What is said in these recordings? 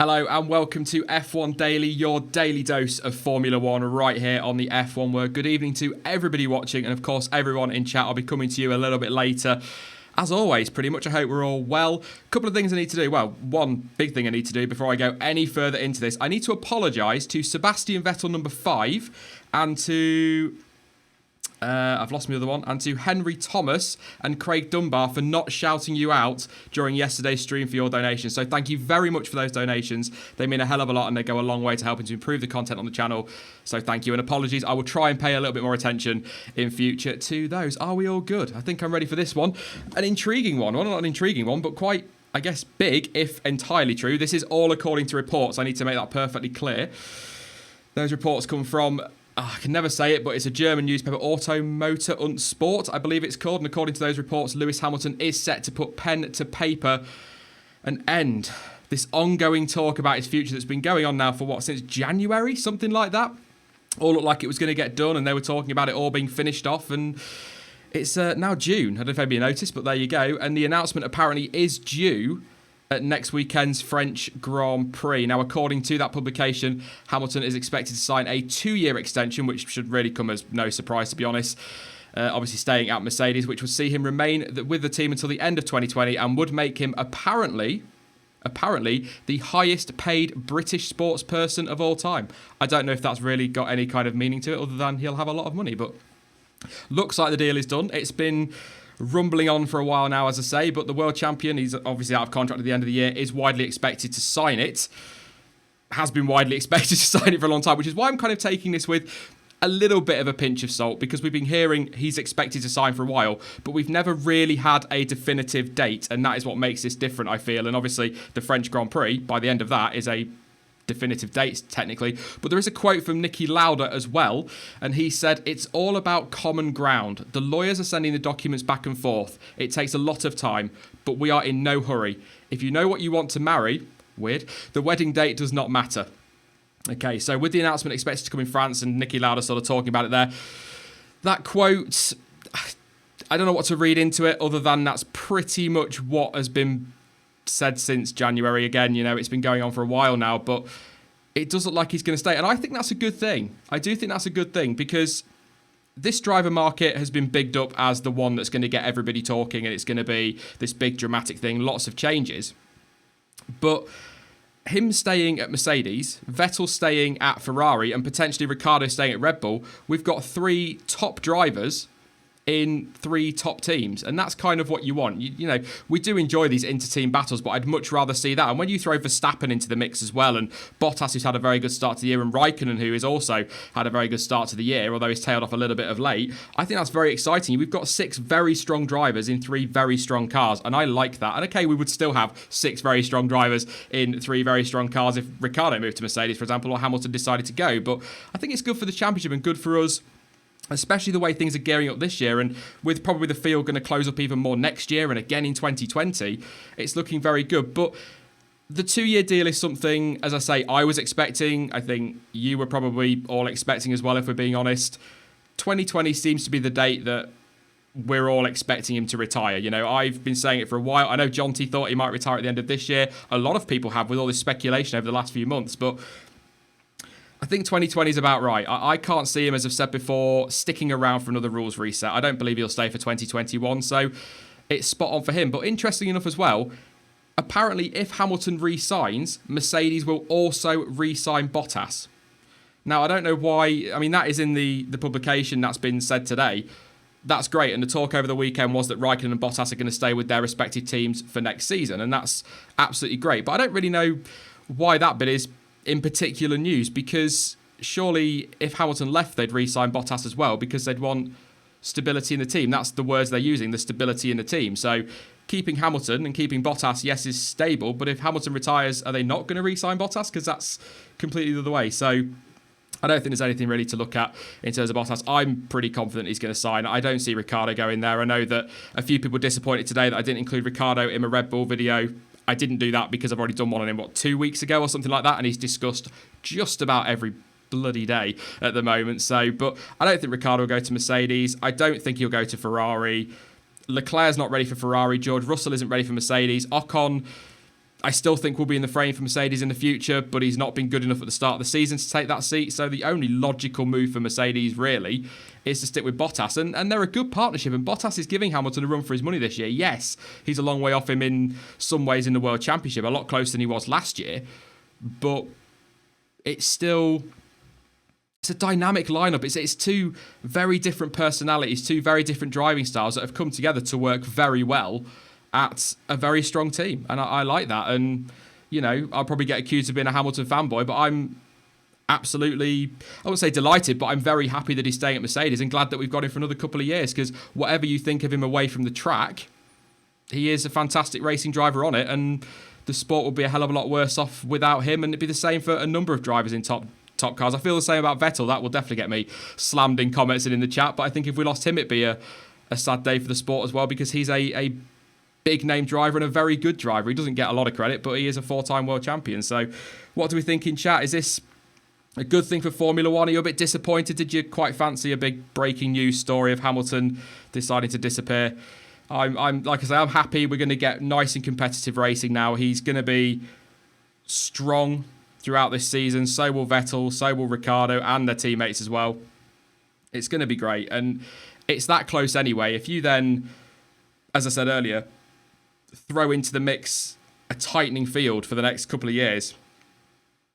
Hello and welcome to F1 Daily, your daily dose of Formula One right here on the F1 Word. Good evening to everybody watching and of course everyone in chat. I'll be coming to you a little bit later. As always, pretty much, I hope we're all well. A couple of things I need to do. Well, one big thing I need to do before I go any further into this. I need to apologise to Sebastian Vettel number 5 and to... I've lost my other one. And to Henry Thomas and Craig Dunbar for not shouting you out during yesterday's stream for your donations. So thank you very much for those donations. They mean a hell of a lot and they go a long way to helping to improve the content on the channel. So thank you and apologies. I will try and pay a little bit more attention in future to those. Are we all good? I think I'm ready for this one. An intriguing one. Well, not an intriguing one, but quite, I guess, big, if entirely true. This is all according to reports. I need to make that perfectly clear. Those reports come from... I can never say it, but it's a German newspaper, Auto Motor und Sport, I believe it's called. And according to those reports, Lewis Hamilton is set to put pen to paper and end this ongoing talk about his future that's been going on now for what, since January, something like that. All looked like it was going to get done, and they were talking about it all being finished off, and it's now June. I don't know if anybody noticed, but there you go. And the announcement apparently is due at next weekend's French Grand Prix. Now, according to that publication, Hamilton is expected to sign a 2-year extension, which should really come as no surprise, to be honest. Obviously staying at Mercedes, which would see him remain with the team until the end of 2020 and would make him apparently the highest paid British sports person of all time. I don't know if that's really got any kind of meaning to it other than he'll have a lot of money, but looks like the deal is done. It's been rumbling on for a while now, as I say, but the world champion, he's obviously out of contract at the end of the year, is widely expected to sign it. Has been widely expected to sign it for a long time, which is why I'm kind of taking this with a little bit of a pinch of salt, because we've been hearing he's expected to sign for a while, but we've never really had a definitive date, and that is what makes this different, I feel. And obviously the French Grand Prix, by the end of that, is a definitive dates technically, but there is a quote from Niki Lauda as well, and he said, "It's all about common ground. The lawyers are sending the documents back and forth. It takes a lot of time, but we are in no hurry. If you know what you want to marry," weird, "the wedding date does not matter." Okay, so with the announcement expected to come in France and Niki Lauda sort of talking about it there, that quote, I don't know what to read into it other than that's pretty much what has been said since January. Again, you know, it's been going on for a while now, but it does look like he's going to stay. And I think that's a good thing. I do think that's a good thing, because this driver market has been bigged up as the one that's going to get everybody talking, and it's going to be this big dramatic thing, lots of changes. But him staying at Mercedes, Vettel staying at Ferrari, and potentially Ricciardo staying at Red Bull, we've got 3 top drivers in 3 top teams, and that's kind of what you want. You know, we do enjoy these inter-team battles, but I'd much rather see that. And when you throw Verstappen into the mix as well, and Bottas, who's had a very good start to the year, and Raikkonen, who has also had a very good start to the year, although he's tailed off a little bit of late, I think that's very exciting. We've got 6 very strong drivers in 3 very strong cars, and I like that. And okay, we would still have 6 very strong drivers in 3 very strong cars if Ricciardo moved to Mercedes, for example, or Hamilton decided to go. But I think it's good for the championship and good for us, especially the way things are gearing up this year, and with probably the field going to close up even more next year and again in 2020, it's looking very good. But the 2-year deal is something, as I say, I was expecting. I think you were probably all expecting as well, if we're being honest. 2020 seems to be the date that we're all expecting him to retire. You know, I've been saying it for a while. I know John T thought he might retire at the end of this year. A lot of people have, with all this speculation over the last few months, but I think 2020 is about right. I can't see him, as I've said before, sticking around for another rules reset. I don't believe he'll stay for 2021, so it's spot on for him. But interesting enough as well, apparently if Hamilton re-signs, Mercedes will also re-sign Bottas. Now, I don't know why. I mean, that is in the publication that's been said today. That's great, and the talk over the weekend was that Raikkonen and Bottas are going to stay with their respective teams for next season, and that's absolutely great. But I don't really know why that bit is in particular news, because surely if Hamilton left, they'd re-sign Bottas as well, because they'd want stability in the team. That's the words they're using, the stability in the team. So keeping Hamilton and keeping Bottas, yes, is stable, but if Hamilton retires, are they not going to re-sign Bottas? Because that's completely the other way. So I don't think there's anything really to look at in terms of Bottas. I'm pretty confident he's going to sign. I don't see Ricciardo going there. I know that a few people were disappointed today that I didn't include Ricciardo in my Red Bull video. I didn't do that because I've already done one on him, 2 weeks ago or something like that, and he's discussed just about every bloody day at the moment. So, but I don't think Ricciardo will go to Mercedes. I don't think he'll go to Ferrari. Leclerc's not ready for Ferrari. George Russell isn't ready for Mercedes. Ocon, I still think we'll be in the frame for Mercedes in the future, but he's not been good enough at the start of the season to take that seat. So the only logical move for Mercedes, really, is to stick with Bottas. And they're a good partnership, and Bottas is giving Hamilton a run for his money this year. Yes, he's a long way off him in some ways in the World Championship, a lot closer than he was last year. But it's a dynamic lineup. It's two very different personalities, two very different driving styles that have come together to work very well at a very strong team. And I like that. And, I'll probably get accused of being a Hamilton fanboy, but I'm absolutely, I won't say delighted, but I'm very happy that he's staying at Mercedes and glad that we've got him for another couple of years, because whatever you think of him away from the track, he is a fantastic racing driver on it, and the sport would be a hell of a lot worse off without him, and it'd be the same for a number of drivers in top cars. I feel the same about Vettel. That will definitely get me slammed in comments and in the chat, but I think if we lost him, it'd be a sad day for the sport as well, because he's a big name driver and a very good driver. He doesn't get a lot of credit, but he is a 4-time world champion. So what do we think in chat? Is this a good thing for Formula One? Are you a bit disappointed? Did you quite fancy a big breaking news story of Hamilton deciding to disappear? I'm like I say, I'm happy. We're going to get nice and competitive racing now. He's going to be strong throughout this season. So will Vettel, so will Ricciardo and their teammates as well. It's going to be great. And it's that close anyway. If you then, as I said earlier, throw into the mix a tightening field for the next couple of years,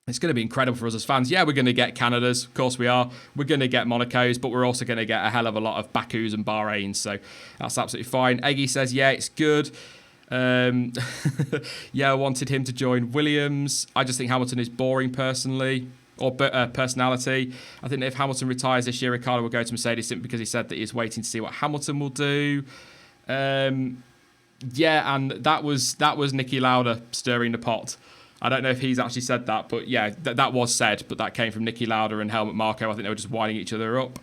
it's going to be incredible for us as fans. Yeah, we're going to get Canadas, of course we are. We're going to get Monacos, but we're also going to get a hell of a lot of Bakus and Bahrains, so that's absolutely fine. Eggy says, yeah, it's good. Yeah, I wanted him to join Williams. I just think Hamilton is boring personally, or personality. I think that if Hamilton retires this year, Ricciardo will go to Mercedes simply because he said that he's waiting to see what Hamilton will do. Yeah, and that was Nicky Lauda stirring the pot. I don't know if he's actually said that, but yeah, that was said, but that came from Nicky Lauda and Helmut Marko. I think they were just winding each other up.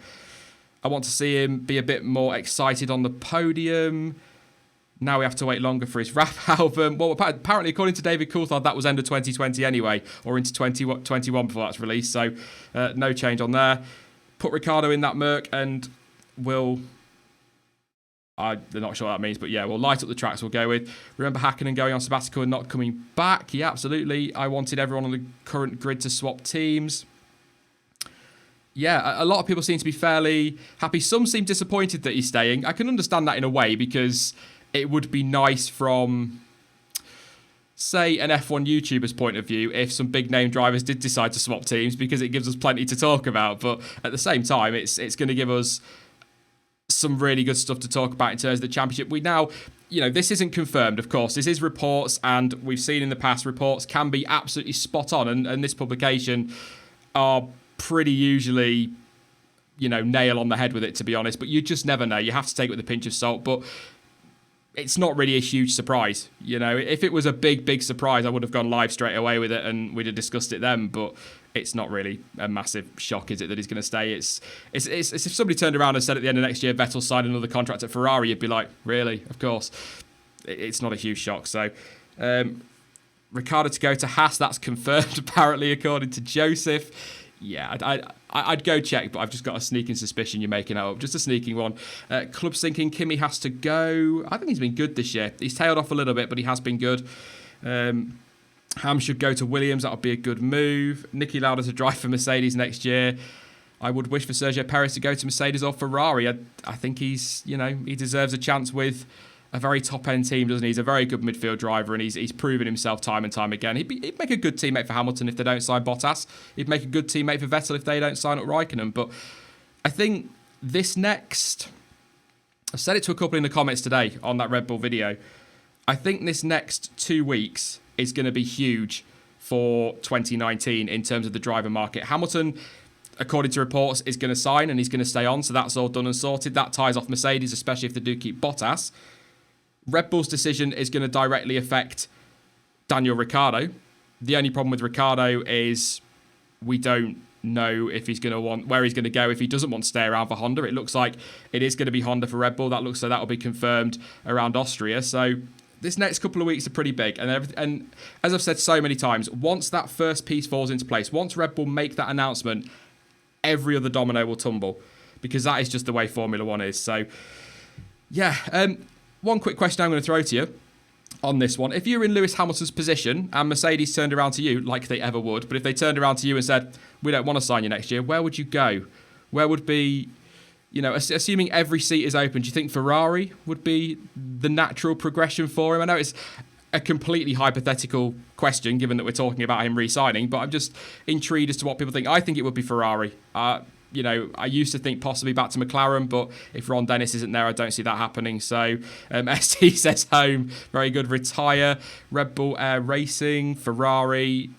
I want to see him be a bit more excited on the podium. Now we have to wait longer for his rap album. Well, apparently, according to David Coulthard, that was end of 2020 anyway, or into 2021 before that's released, so no change on there. Put Ricciardo in that Merc and they're not sure what that means, but yeah, we'll light up the tracks we'll go with. Remember Hakkinen going on sabbatical and not coming back? Yeah, absolutely. I wanted everyone on the current grid to swap teams. Yeah, a lot of people seem to be fairly happy. Some seem disappointed that he's staying. I can understand that in a way, because it would be nice from, say, an F1 YouTuber's point of view if some big name drivers did decide to swap teams, because it gives us plenty to talk about. But at the same time, it's going to give us some really good stuff to talk about in terms of the championship. We now, this isn't confirmed, of course. This is reports, and we've seen in the past reports can be absolutely spot on, and this publication are pretty usually, nail on the head with it, to be honest. But you just never know. You have to take it with a pinch of salt. But it's not really a huge surprise. If it was a big surprise, I would have gone live straight away with it and we'd have discussed it then. But it's not really a massive shock, is it, that he's going to stay? It's if somebody turned around and said at the end of next year, Vettel signed another contract at Ferrari, you'd be like, really? Of course. It's not a huge shock. So, Ricciardo to go to Haas, that's confirmed, apparently, according to Joseph. Yeah, I'd go check, but I've just got a sneaking suspicion you're making that up. Just a sneaking one. Club thinking Kimi has to go. I think he's been good this year. He's tailed off a little bit, but he has been good. Ham should go to Williams. That would be a good move. Nicky Lauda to drive for Mercedes next year. I would wish for Sergio Perez to go to Mercedes or Ferrari. I think he's, he deserves a chance with a very top-end team, doesn't he? He's a very good midfield driver, and he's proven himself time and time again. He'd make a good teammate for Hamilton if they don't sign Bottas. He'd make a good teammate for Vettel if they don't sign up Raikkonen. But I think this next... I said it to a couple in the comments today on that Red Bull video. I think this next 2 weeks is going to be huge for 2019 in terms of the driver market. Hamilton, according to reports, is going to sign and he's going to stay on, so that's all done and sorted. That ties off Mercedes, especially if they do keep Bottas. Red Bull's decision is going to directly affect Daniel Ricciardo. The only problem with Ricciardo is we don't know if he's going to where he's going to go if he doesn't want to stay around for Honda. It looks like it is going to be Honda for Red Bull. That looks like that will be confirmed around Austria. So this next couple of weeks are pretty big. And as I've said so many times, once that first piece falls into place, once Red Bull make that announcement, every other domino will tumble, because that is just the way Formula One is. So, yeah. One quick question I'm going to throw to you. on this one. If you're in Lewis Hamilton's position and Mercedes turned around to you, like they ever would, but if they turned around to you and said, we don't want to sign you next year, where would you go? Where would be, assuming every seat is open, do you think Ferrari would be the natural progression for him? I know it's a completely hypothetical question, given that we're talking about him re-signing, but I'm just intrigued as to what people think. I think it would be Ferrari. I used to think possibly back to McLaren, but if Ron Dennis isn't there, I don't see that happening. So ST says home, very good. Retire, Red Bull Air Racing, Ferrari.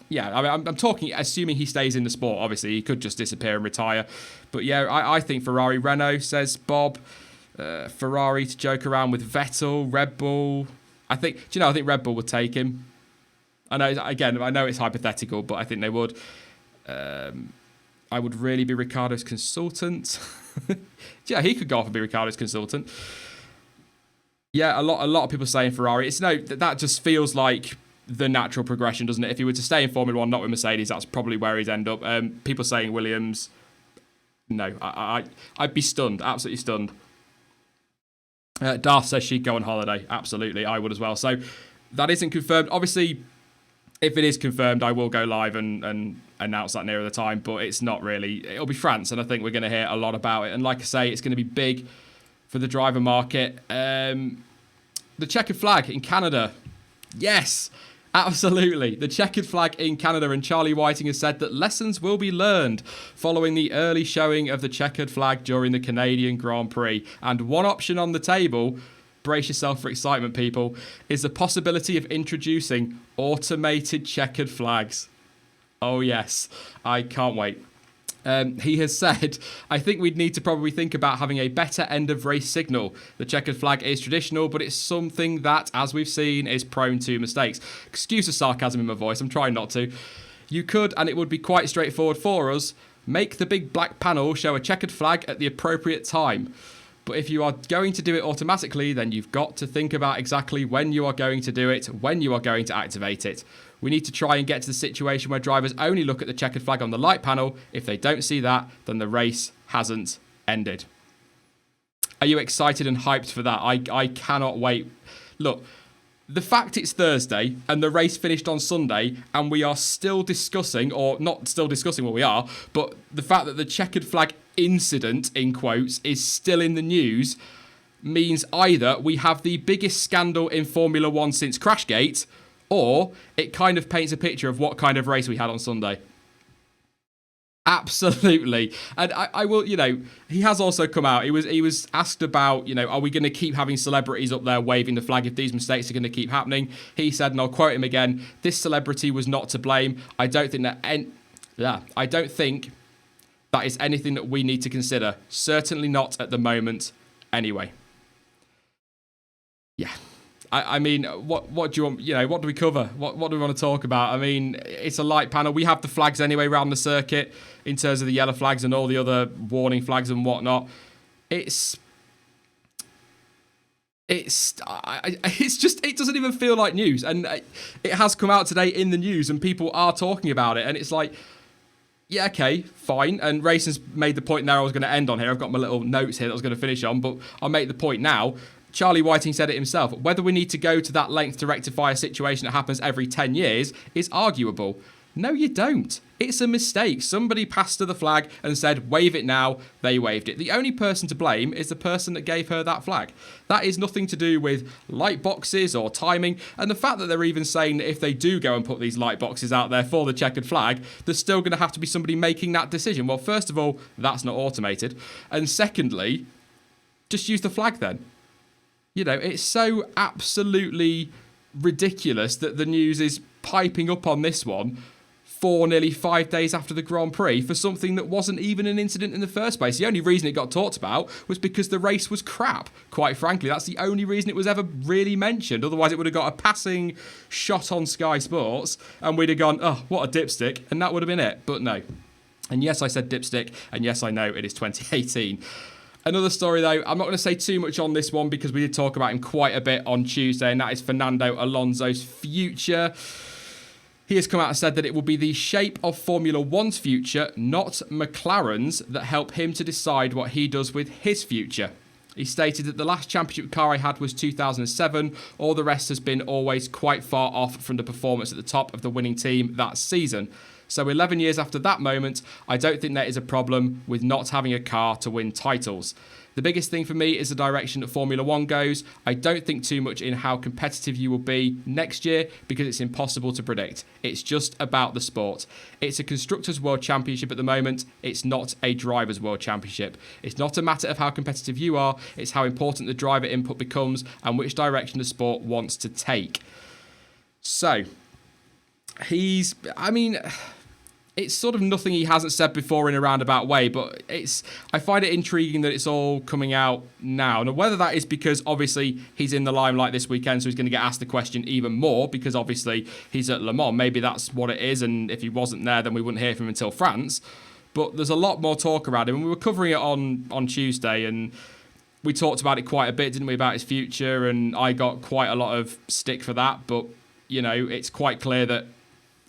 Yeah, I mean, I'm talking, assuming he stays in the sport, obviously. He could just disappear and retire. But yeah, I think Ferrari. Renault, says Bob. Ferrari to joke around with Vettel, Red Bull. I think Red Bull would take him. I know it's hypothetical, but I think they would. I would really be Ricciardo's consultant. Yeah, he could go off and be Ricciardo's consultant. Yeah, a lot of people saying Ferrari. That just feels like the natural progression, doesn't it? If he were to stay in Formula One, not with Mercedes, that's probably where he'd end up. People saying Williams. No, I'd be stunned, absolutely stunned. Darth says she'd go on holiday. Absolutely, I would as well. So that isn't confirmed. Obviously, if it is confirmed, I will go live and announce that nearer the time, but it's not really. It'll be France, and I think we're going to hear a lot about it. And like I say, it's going to be big for the driver market. The checkered flag in Canada. Yes, absolutely. The checkered flag in Canada, and Charlie Whiting has said that lessons will be learned following the early showing of the checkered flag during the Canadian Grand Prix. And one option on the table, brace yourself for excitement, people, is the possibility of introducing automated checkered flags. Oh yes, I can't wait. He has said, I think we'd need to probably think about having a better end of race signal. The checkered flag is traditional, but it's something that, as we've seen, is prone to mistakes. Excuse the sarcasm in my voice, I'm trying not to. You could, and it would be quite straightforward for us, make the big black panel show a checkered flag at the appropriate time. But if you are going to do it automatically, then you've got to think about exactly when you are going to do it, when you are going to activate it. We need to try and get to the situation where drivers only look at the checkered flag on the light panel. If they don't see that, then the race hasn't ended. Are you excited and hyped for that? I cannot wait. Look, the fact it's Thursday and the race finished on Sunday and we are still discussing, or not still discussing, well, we are, but the fact that the checkered flag incident, in quotes, is still in the news means either we have the biggest scandal in Formula One since Crashgate, or it kind of paints a picture of what kind of race we had on Sunday. Absolutely. And I will, he has also come out. He was asked about, are we going to keep having celebrities up there waving the flag if these mistakes are going to keep happening? He said, and I'll quote him again, this celebrity was not to blame. I don't think that is anything that we need to consider. Certainly not at the moment anyway. Yeah. I mean, what do you want? What do we cover? What do we want to talk about? I mean, it's a light panel. We have the flags anyway around the circuit in terms of the yellow flags and all the other warning flags and whatnot. It's just, it doesn't even feel like news. And it has come out today in the news and people are talking about it. And it's like, yeah, okay, fine. And Racing's made the point there I was going to end on here. I've got my little notes here that I was going to finish on, but I'll make the point now. Charlie Whiting said it himself. Whether we need to go to that length to rectify a situation that happens every 10 years is arguable. No, you don't. It's a mistake. Somebody passed her the flag and said, wave it now. They waved it. The only person to blame is the person that gave her that flag. That is nothing to do with light boxes or timing. And the fact that they're even saying that if they do go and put these light boxes out there for the checkered flag, there's still going to have to be somebody making that decision. Well, first of all, that's not automated. And secondly, just use the flag then. It's so absolutely ridiculous that the news is piping up on this one nearly 5 days after the Grand Prix for something that wasn't even an incident in the first place. The only reason it got talked about was because the race was crap. Quite frankly, that's the only reason it was ever really mentioned. Otherwise, it would have got a passing shot on Sky Sports and we'd have gone, oh, what a dipstick, and that would have been it. But no. And yes, I said dipstick, and yes, I know it is 2018. Another story, though, I'm not going to say too much on this one because we did talk about him quite a bit on Tuesday, and that is Fernando Alonso's future. He has come out and said that it will be the shape of Formula One's future, not McLaren's, that help him to decide what he does with his future. He stated that the last championship car I had was 2007. All the rest has been always quite far off from the performance at the top of the winning team that season. So 11 years after that moment, I don't think there is a problem with not having a car to win titles. The biggest thing for me is the direction that Formula One goes. I don't think too much in how competitive you will be next year because it's impossible to predict. It's just about the sport. It's a Constructors' World Championship at the moment. It's not a Drivers' World Championship. It's not a matter of how competitive you are. It's how important the driver input becomes and which direction the sport wants to take. So, it's sort of nothing he hasn't said before in a roundabout way, but I find it intriguing that it's all coming out now. Now, whether that is because obviously he's in the limelight this weekend, so he's going to get asked the question even more because obviously he's at Le Mans. Maybe that's what it is, and if he wasn't there, then we wouldn't hear from him until France. But there's a lot more talk around him, and we were covering it on Tuesday, and we talked about it quite a bit, didn't we, about his future, and I got quite a lot of stick for that, but, it's quite clear that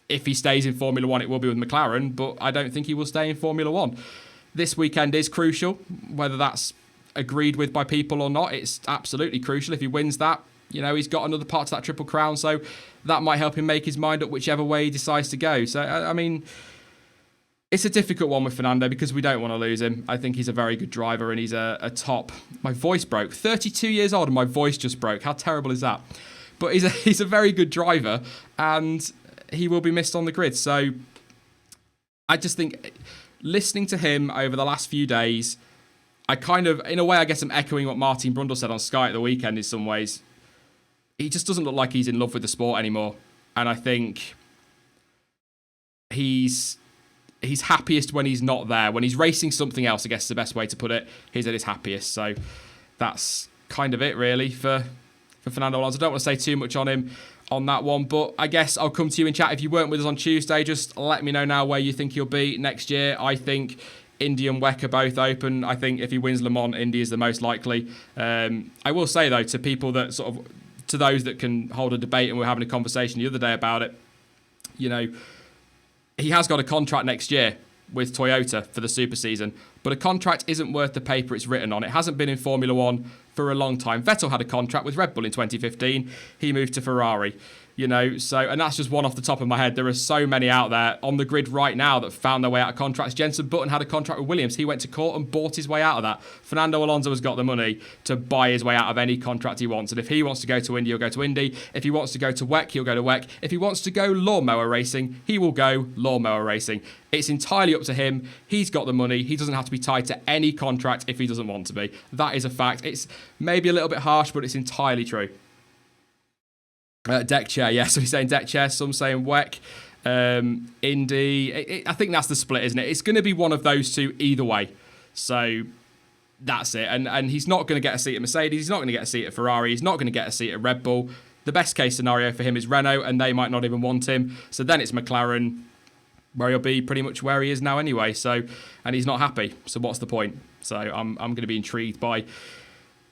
if he stays in Formula One, it will be with McLaren, but I don't think he will stay in Formula One. This weekend is crucial, whether that's agreed with by people or not. It's absolutely crucial. If he wins that, he's got another part to that Triple Crown, so that might help him make his mind up whichever way he decides to go. So, it's a difficult one with Fernando because we don't want to lose him. I think he's a very good driver and he's a top. My voice broke. 32 years old and my voice just broke. How terrible is that? But he's a very good driver and he will be missed on the grid. So I just think listening to him over the last few days, I kind of, in a way, I guess I'm echoing what Martin Brundle said on Sky at the weekend in some ways. He just doesn't look like he's in love with the sport anymore. And I think he's happiest when he's not there. When he's racing something else, I guess is the best way to put it. He's at his happiest. So that's kind of it, really, for Fernando Alonso. I don't want to say too much on him on that one, but I guess I'll come to you in chat. If you weren't with us on Tuesday, just let me know now where you think he'll be next year. I think Indy and WEC are both open. I think if he wins Le Mans, Indy is the most likely. I will say, though, to people that to those that can hold a debate, and we were having a conversation the other day about it, he has got a contract next year with Toyota for the super season, but a contract isn't worth the paper it's written on. It hasn't been in Formula One for a long time. Vettel had a contract with Red Bull in 2015. He moved to Ferrari, and that's just one off the top of my head. There are so many out there on the grid right now that found their way out of contracts. Jenson Button had a contract with Williams. He went to court and bought his way out of that. Fernando Alonso has got the money to buy his way out of any contract he wants. And if he wants to go to Indy, he'll go to Indy. If he wants to go to WEC, he'll go to WEC. If he wants to go lawnmower racing, he will go lawnmower racing. It's entirely up to him. He's got the money. He doesn't have to be tied to any contract if he doesn't want to be. That is a fact. It's maybe a little bit harsh, but it's entirely true. Deck chair, yeah. So he's saying deck chair. Some saying WEC, Indy. I think that's the split, isn't it? It's going to be one of those two either way. So that's it. And he's not going to get a seat at Mercedes. He's not going to get a seat at Ferrari. He's not going to get a seat at Red Bull. The best case scenario for him is Renault, and they might not even want him. So then it's McLaren, where he'll be pretty much where he is now anyway. So, and he's not happy. So what's the point? So I'm going to be intrigued by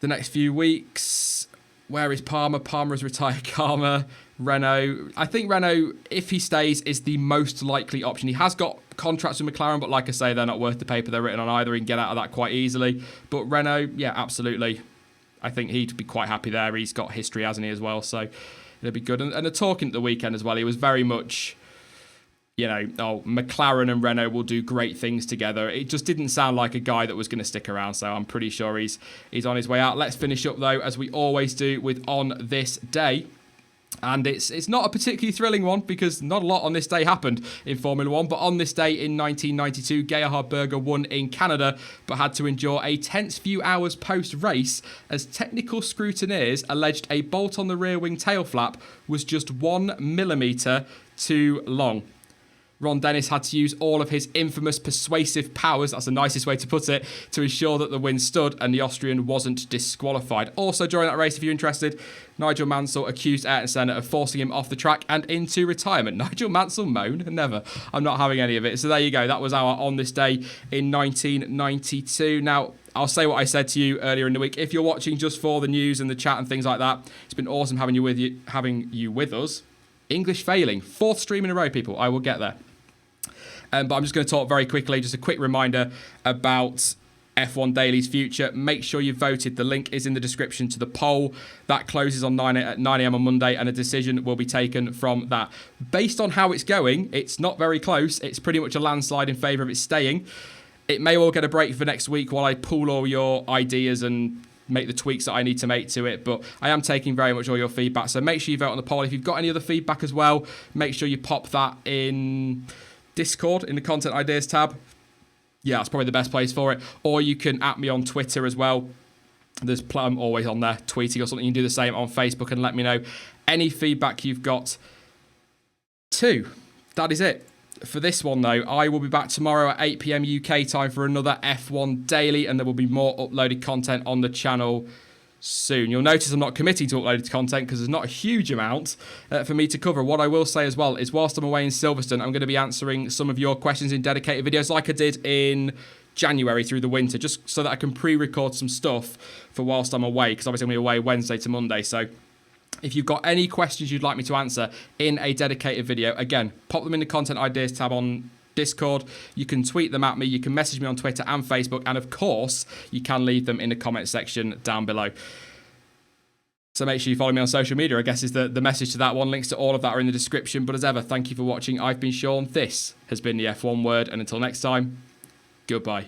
the next few weeks. Where is Palmer? Palmer has retired Karma. Renault. I think Renault, if he stays, is the most likely option. He has got contracts with McLaren, but like I say, they're not worth the paper they're written on either. He can get out of that quite easily. But Renault, yeah, absolutely. I think he'd be quite happy there. He's got history, hasn't he, as well? So it'll be good. And the talking at the weekend as well, he was very much, McLaren and Renault will do great things together. It just didn't sound like a guy that was going to stick around, so I'm pretty sure he's on his way out. Let's finish up, though, as we always do, with On This Day. And it's not a particularly thrilling one because not a lot on this day happened in Formula One. But on this day in 1992, Gerhard Berger won in Canada, but had to endure a tense few hours post-race as technical scrutineers alleged a bolt on the rear wing tail flap was just 1 millimetre too long. Ron Dennis had to use all of his infamous persuasive powers, that's the nicest way to put it, to ensure that the win stood and the Austrian wasn't disqualified. Also during that race, if you're interested, Nigel Mansell accused Ayrton Senna of forcing him off the track and into retirement. Nigel Mansell moan? Never. I'm not having any of it. So there you go. That was our On This Day in 1992. Now, I'll say what I said to you earlier in the week. If you're watching just for the news and the chat and things like that, it's been awesome having you with us. English failing. 4th stream in a row, people. I will get there. But I'm just going to talk very quickly. Just a quick reminder about F1 Daily's future. Make sure you voted. The link is in the description to the poll. That closes on 9 a.m. on Monday, and a decision will be taken from that. Based on how it's going, it's not very close. It's pretty much a landslide in favour of it staying. It may well get a break for next week while I pull all your ideas and make the tweaks that I need to make to it, but I am taking very much all your feedback, so make sure you vote on the poll. If you've got any other feedback as well, make sure you pop that in Discord in the content ideas tab. Yeah, that's probably the best place for it. Or you can @ me on Twitter as well. I'm always on there tweeting or something. You can do the same on Facebook and let me know any feedback you've got too. That is it for this one, though. I will be back tomorrow at 8 p.m. UK time for another F1 Daily, and there will be more uploaded content on the channel soon. You'll notice I'm not committing to uploaded content because there's not a huge amount for me to cover. What I will say as well is whilst I'm away in Silverstone, I'm going to be answering some of your questions in dedicated videos like I did in January through the winter, just so that I can pre-record some stuff for whilst I'm away, because obviously I'm going to be away Wednesday to Monday. So if you've got any questions you'd like me to answer in a dedicated video, again, pop them in the content ideas tab on Discord. You can tweet them at me, you can message me on Twitter and Facebook, and of course you can leave them in the comment section down below. So make sure you follow me on social media, I guess is the message to that one. Links to all of that are in the description. But as ever, thank you for watching. I've been Sean, this has been the F1 Word, and until next time, goodbye.